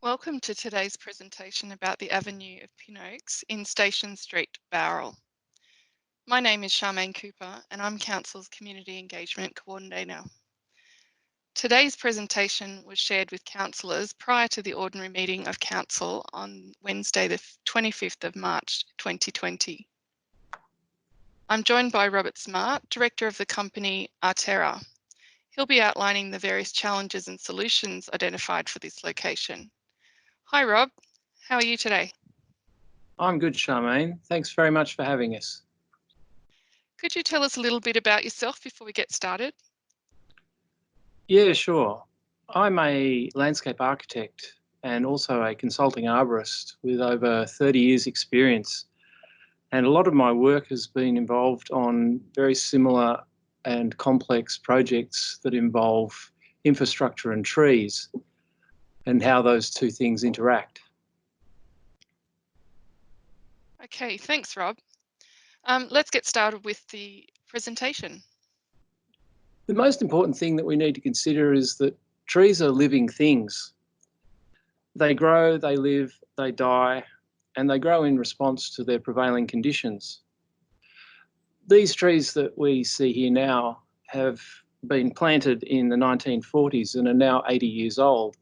Welcome to today's presentation about the Avenue of Pin Oaks in Station Street, Bowral. My name is Charmaine Cooper and I'm Council's Community Engagement Coordinator. Today's presentation was shared with councillors prior to the ordinary meeting of Council on Wednesday the 25th of March 2020. I'm joined by Robert Smart, Director of the company Arterra. He'll be outlining the various challenges and solutions identified for this location. Hi Rob, how are you today? I'm good, Charmaine. Thanks very much for having us. Could you tell us a little bit about yourself before we get started? Yeah, sure. I'm a landscape architect and also a consulting arborist with over 30 years experience. And a lot of my work has been involved on very similar and complex projects that involve infrastructure and trees and how those two things interact. Okay, thanks Rob. Let's get started with the presentation. The most important thing that we need to consider is that trees are living things. They grow, they live, they die, and they grow in response to their prevailing conditions. These trees that we see here now have been planted in the 1940s and are now 80 years old.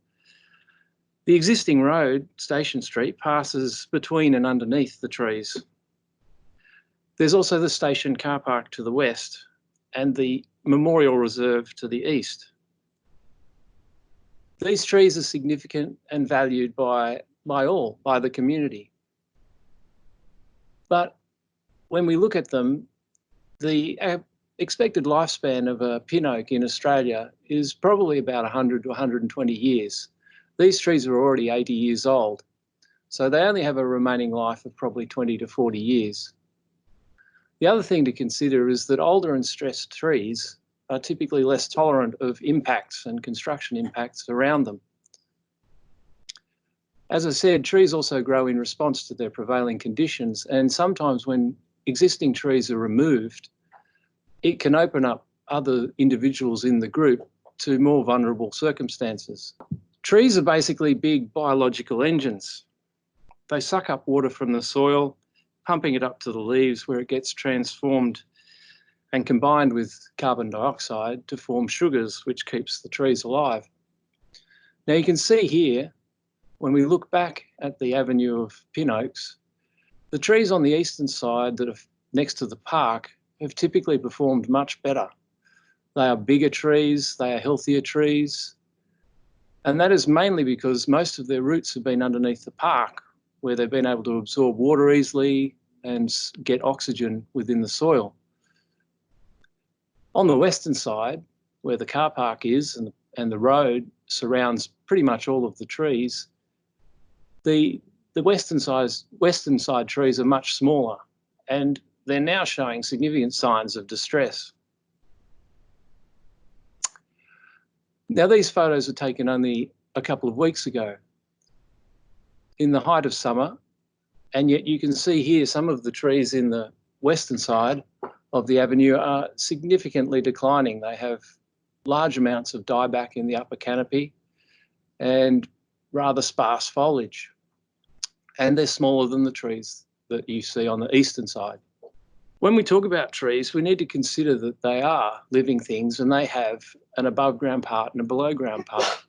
The existing road, Station Street, passes between and underneath the trees. There's also the station car park to the west and the memorial reserve to the east. These trees are significant and valued by all, by the community. But when we look at them, the expected lifespan of a pin oak in Australia is probably about 100 to 120 years. These trees are already 80 years old, so they only have a remaining life of probably 20 to 40 years. The other thing to consider is that older and stressed trees are typically less tolerant of impacts and construction impacts around them. As I said, trees also grow in response to their prevailing conditions, and sometimes when existing trees are removed, it can open up other individuals in the group to more vulnerable circumstances. Trees are basically big biological engines. They suck up water from the soil, pumping it up to the leaves where it gets transformed and combined with carbon dioxide to form sugars, which keeps the trees alive. Now you can see here, when we look back at the avenue of pin oaks, the trees on the eastern side that are next to the park have typically performed much better. They are bigger trees, they are healthier trees, and that is mainly because most of their roots have been underneath the park, where they've been able to absorb water easily and get oxygen within the soil. On the western side, where the car park is and the road surrounds pretty much all of the trees, the western side trees are much smaller, and they're now showing significant signs of distress. Now, these photos were taken only a couple of weeks ago in the height of summer, and yet you can see here some of the trees in the western side of the avenue are significantly declining. They have large amounts of dieback in the upper canopy and rather sparse foliage. And they're smaller than the trees that you see on the eastern side. When we talk about trees, we need to consider that they are living things and they have an above ground part and a below ground part.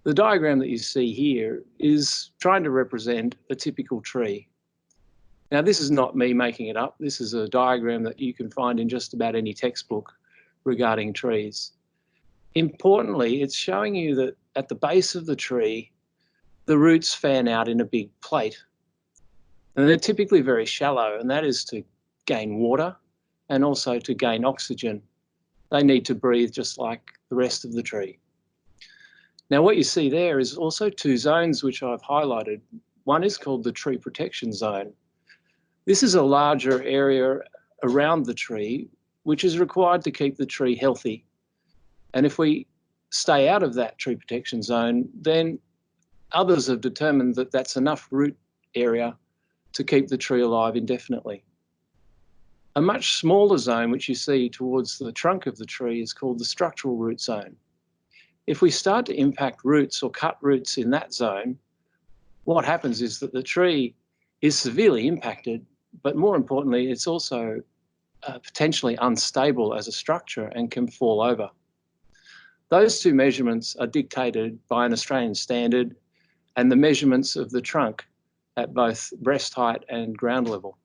The diagram that you see here is trying to represent a typical tree. Now, this is not me making it up. This is a diagram that you can find in just about any textbook regarding trees. Importantly, it's showing you that at the base of the tree, the roots fan out in a big plate. And they're typically very shallow, and that is to gain water and also to gain oxygen. They need to breathe just like the rest of the tree. Now, what you see there is also two zones which I've highlighted. One is called the tree protection zone. This is a larger area around the tree which is required to keep the tree healthy. And if we stay out of that tree protection zone, then others have determined that that's enough root area to keep the tree alive indefinitely. A much smaller zone, which you see towards the trunk of the tree, is called the structural root zone. If we start to impact roots or cut roots in that zone, what happens is that the tree is severely impacted, but more importantly, it's also potentially unstable as a structure and can fall over. Those two measurements are dictated by an Australian standard and the measurements of the trunk at both breast height and ground level.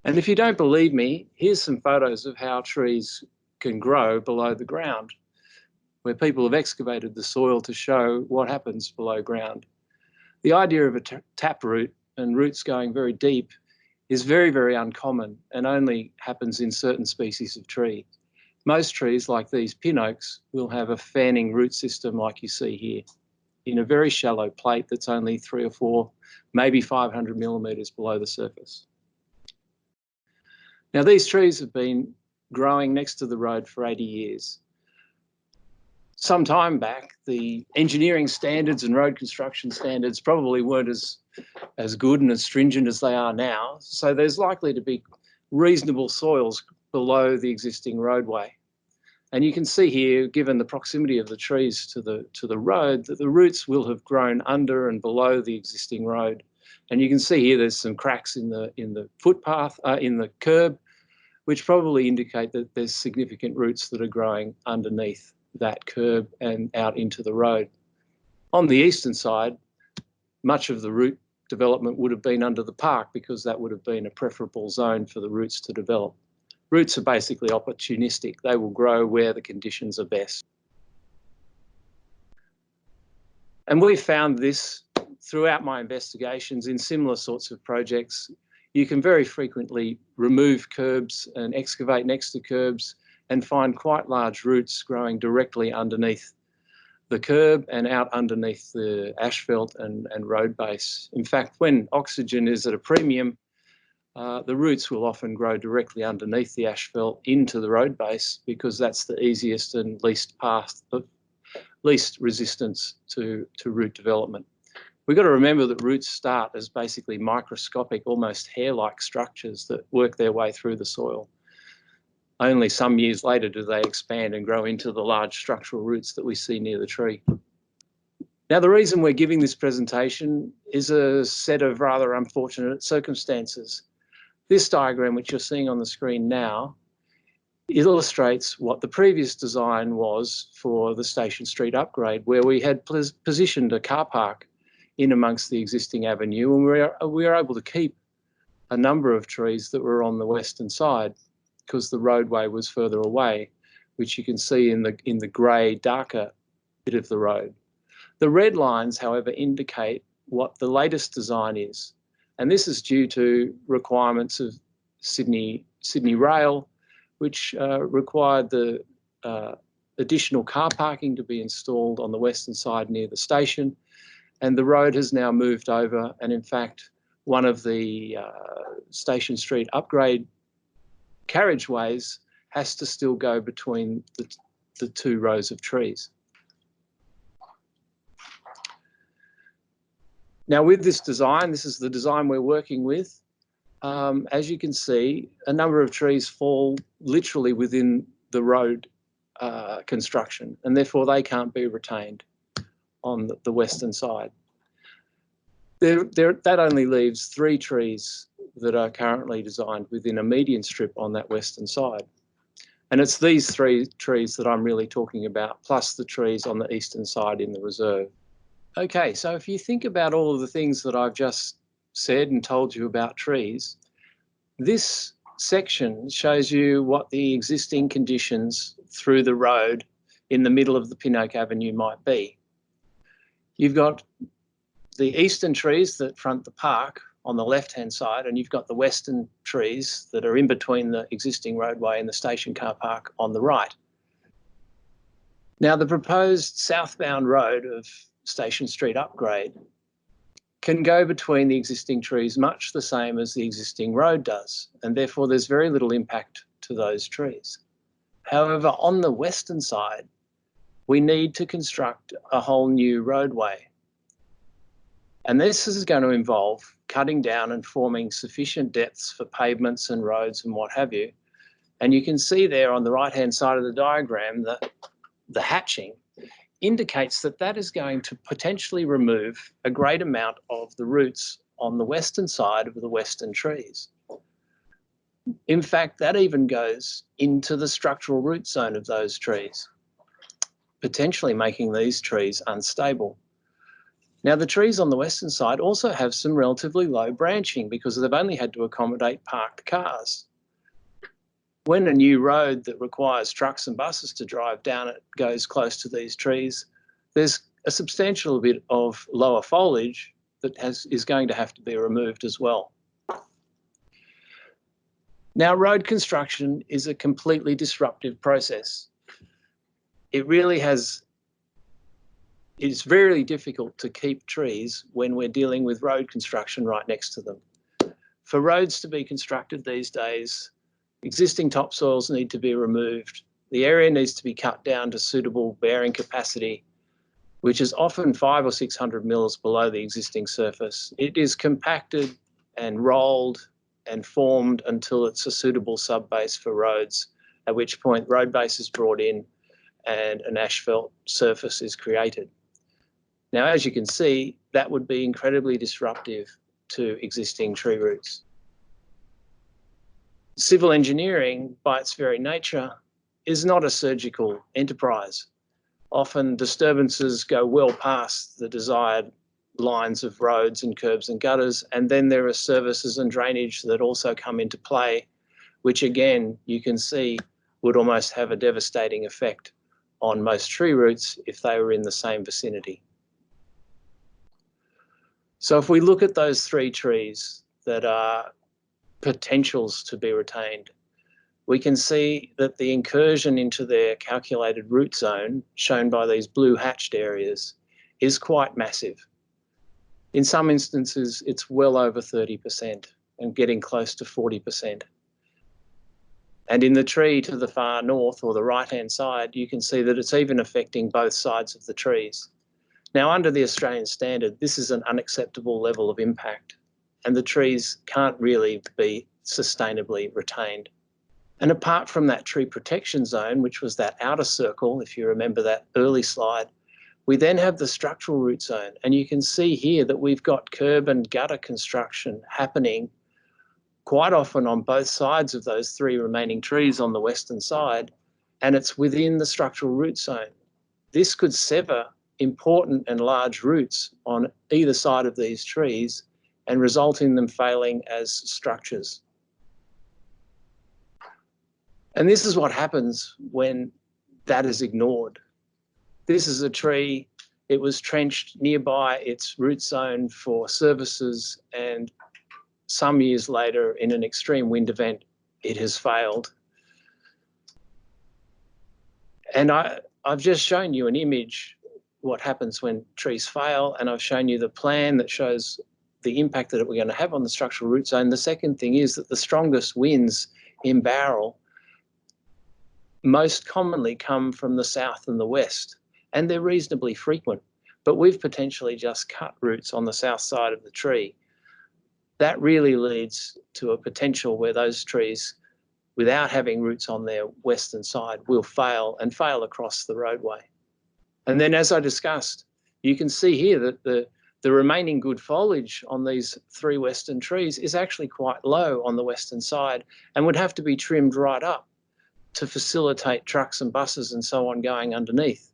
And if you don't believe me, here's some photos of how trees can grow below the ground, where people have excavated the soil to show what happens below ground. The idea of a taproot and roots going very deep is very, very uncommon and only happens in certain species of tree. Most trees, like these pin oaks, will have a fanning root system like you see here, in a very shallow plate that's only 3 or 4, maybe 500 millimetres below the surface. Now, these trees have been growing next to the road for 80 years. Some time back, the engineering standards and road construction standards probably weren't as good and as stringent as they are now. So there's likely to be reasonable soils below the existing roadway. And you can see here, given the proximity of the trees to the road, that the roots will have grown under and below the existing road. And you can see here there's some cracks in the footpath, in the curb, which probably indicate that there's significant roots that are growing underneath that curb and out into the road. On the eastern side, much of the root development would have been under the park because that would have been a preferable zone for the roots to develop. Roots are basically opportunistic. They will grow where the conditions are best. And we found this throughout my investigations in similar sorts of projects. You can very frequently remove curbs and excavate next to curbs and find quite large roots growing directly underneath the curb and out underneath the asphalt and road base. In fact, when oxygen is at a premium, the roots will often grow directly underneath the asphalt into the road base because that's the easiest and least path of least resistance to root development. We've got to remember that roots start as basically microscopic, almost hair-like structures that work their way through the soil. Only some years later do they expand and grow into the large structural roots that we see near the tree. Now, the reason we're giving this presentation is a set of rather unfortunate circumstances. This diagram, which you're seeing on the screen now, illustrates what the previous design was for the Station Street upgrade, where we had positioned a car park in amongst the existing avenue, and we were able to keep a number of trees that were on the western side because the roadway was further away, which you can see in the grey, darker bit of the road. The red lines, however, indicate what the latest design is, and this is due to requirements of Sydney Rail, which required the additional car parking to be installed on the western side near the station, and the road has now moved over, and in fact, one of the Station Street upgrade carriageways has to still go between the two rows of trees. Now, with this design, this is the design we're working with. As you can see, a number of trees fall literally within the road construction, and therefore they can't be retained on the western side. That only leaves 3 trees that are currently designed within a median strip on that western side. And it's these 3 trees that I'm really talking about, plus the trees on the eastern side in the reserve. Okay, so if you think about all of the things that I've just said and told you about trees, this section shows you what the existing conditions through the road in the middle of the Pin Oak Avenue might be. You've got the eastern trees that front the park on the left-hand side, and you've got the western trees that are in between the existing roadway and the station car park on the right. Now, the proposed southbound road of Station Street upgrade can go between the existing trees much the same as the existing road does, and therefore there's very little impact to those trees. However, on the western side, we need to construct a whole new roadway. And this is going to involve cutting down and forming sufficient depths for pavements and roads and what have you. And you can see there on the right-hand side of the diagram that the hatching, indicates that that is going to potentially remove a great amount of the roots on the western side of the western trees. In fact, that even goes into the structural root zone of those trees, potentially making these trees unstable. Now, the trees on the western side also have some relatively low branching because they've only had to accommodate parked cars. When a new road that requires trucks and buses to drive down it goes close to these trees, there's a substantial bit of lower foliage that is going to have to be removed as well. Now, road construction is a completely disruptive process. It's very difficult to keep trees when we're dealing with road construction right next to them. For roads to be constructed these days, existing topsoils need to be removed. The area needs to be cut down to suitable bearing capacity, which is often 500 or 600 mils below the existing surface. It is compacted and rolled and formed until it's a suitable subbase for roads, at which point road base is brought in and an asphalt surface is created. Now, as you can see, that would be incredibly disruptive to existing tree roots. Civil engineering, by its very nature, is not a surgical enterprise. Often disturbances go well past the desired lines of roads and curbs and gutters, and then there are services and drainage that also come into play, which again, you can see would almost have a devastating effect on most tree roots if they were in the same vicinity. So if we look at those three trees that are potentials to be retained, we can see that the incursion into their calculated root zone, shown by these blue hatched areas, is quite massive. In some instances, it's well over 30% and getting close to 40%. And in the tree to the far north or the right-hand side, you can see that it's even affecting both sides of the trees. Now, under the Australian standard, this is an unacceptable level of impact, and the trees can't really be sustainably retained. And apart from that tree protection zone, which was that outer circle, if you remember that early slide, we then have the structural root zone. And you can see here that we've got curb and gutter construction happening quite often on both sides of those three remaining trees on the western side, and it's within the structural root zone. This could sever important and large roots on either side of these trees and result in them failing as structures. And this is what happens when that is ignored. This is a tree, it was trenched nearby its root zone for services, and some years later, in an extreme wind event, it has failed. And I've just shown you an image, what happens when trees fail, and I've shown you the plan that shows the impact that we're going to have on the structural root zone. The second thing is that the strongest winds in Bowral most commonly come from the south and the west, and they're reasonably frequent, but we've potentially just cut roots on the south side of the tree. That really leads to a potential where those trees, without having roots on their western side, will fail and fail across the roadway. And then, as I discussed, you can see here that the remaining good foliage on these three western trees is actually quite low on the western side and would have to be trimmed right up to facilitate trucks and buses and so on going underneath.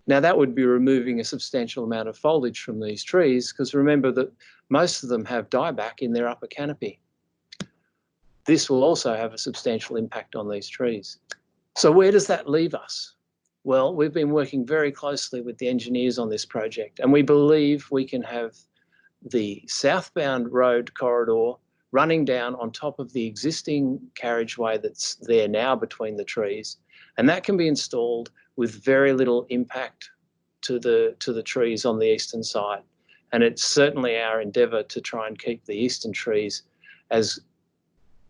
Now, that would be removing a substantial amount of foliage from these trees, because remember that most of them have dieback in their upper canopy. This will also have a substantial impact on these trees. So where does that leave us? Well, we've been working very closely with the engineers on this project, and we believe we can have the southbound road corridor running down on top of the existing carriageway that's there now between the trees, and that can be installed with very little impact to the trees on the eastern side. And it's certainly our endeavour to try and keep the eastern trees as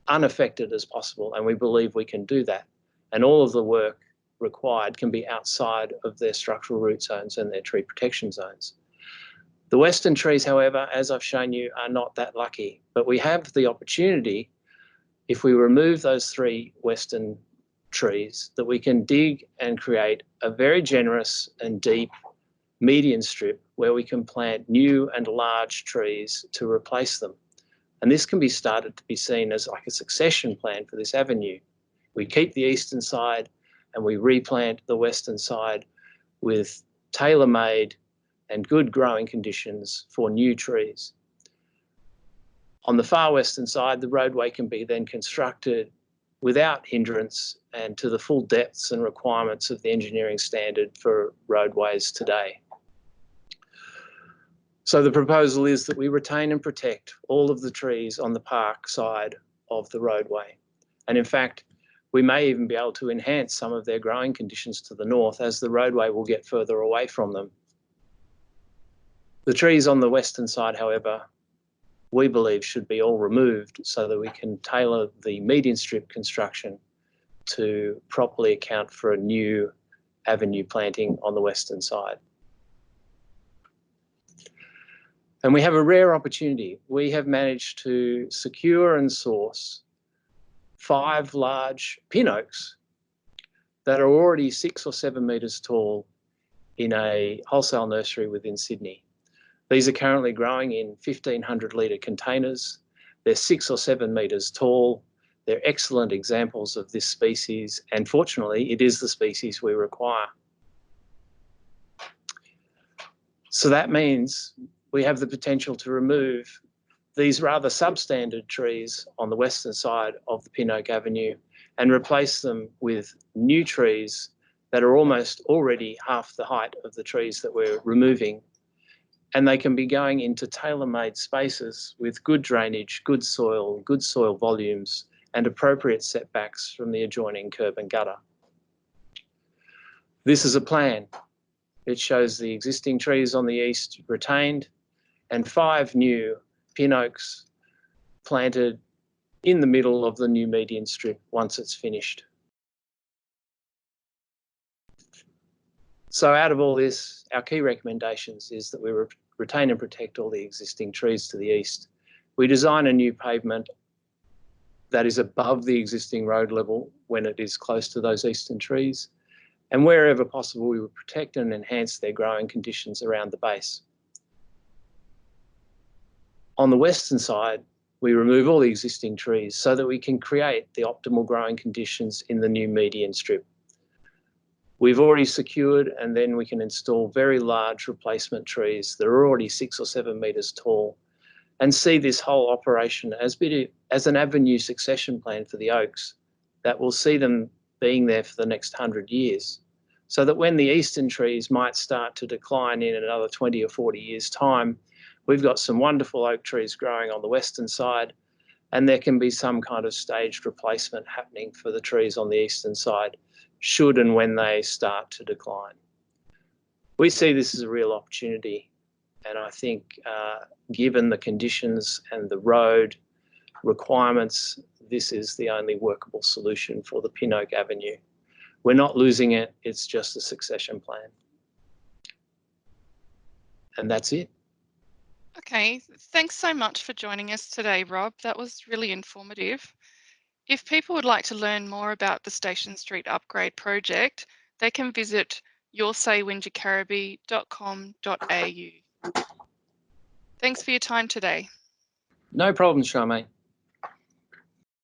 unaffected as possible, and we believe we can do that. And all of the work required can be outside of their structural root zones and their tree protection zones. The western trees, however, as I've shown you, are not that lucky, but we have the opportunity, if we remove those three western trees that we can dig and create a very generous and deep median strip where we can plant new and large trees to replace them. And this can be started to be seen as like a succession plan for this avenue. We keep the eastern side and we replant the western side with tailor-made and good growing conditions for new trees. On the far western side, the roadway can be then constructed without hindrance and to the full depths and requirements of the engineering standard for roadways today. So the proposal is that we retain and protect all of the trees on the park side of the roadway. And in fact, we may even be able to enhance some of their growing conditions to the north as the roadway will get further away from them. The trees on the western side, however, we believe should be all removed so that we can tailor the median strip construction to properly account for a new avenue planting on the western side. And we have a rare opportunity. We have managed to secure and source 5 large pin oaks that are already 6 or 7 metres tall in a wholesale nursery within Sydney. These are currently growing in 1,500 litre containers. They're 6 or 7 metres tall. They're excellent examples of this species, and fortunately, it is the species we require. So that means we have the potential to remove these rather substandard trees on the western side of the Pin Oak Avenue and replace them with new trees that are almost already half the height of the trees that we're removing. And they can be going into tailor-made spaces with good drainage, good soil volumes, and appropriate setbacks from the adjoining curb and gutter. This is a plan. It shows the existing trees on the east retained and 5 new pin oaks planted in the middle of the new median strip once it's finished. So out of all this, our key recommendations is that we retain and protect all the existing trees to the east. We design a new pavement that is above the existing road level when it is close to those eastern trees. And wherever possible, we would protect and enhance their growing conditions around the base. On the western side, we remove all the existing trees so that we can create the optimal growing conditions in the new median strip. We've already secured, and then we can install very large replacement trees that are already 6 or 7 metres tall and see this whole operation as an avenue succession plan for the oaks that will see them being there for the next 100 years. So that when the eastern trees might start to decline in another 20 or 40 years' time, we've got some wonderful oak trees growing on the western side, and there can be some kind of staged replacement happening for the trees on the eastern side, should and when they start to decline. We see this as a real opportunity, and I think given the conditions and the road requirements, this is the only workable solution for the Pin Oak Avenue. We're not losing it, it's just a succession plan. And that's it. Okay, thanks so much for joining us today, Rob. That was really informative. If people would like to learn more about the Station Street Upgrade project, they can visit yoursaywinjacarriby.com.au. Thanks for your time today. No problem, Charmaine.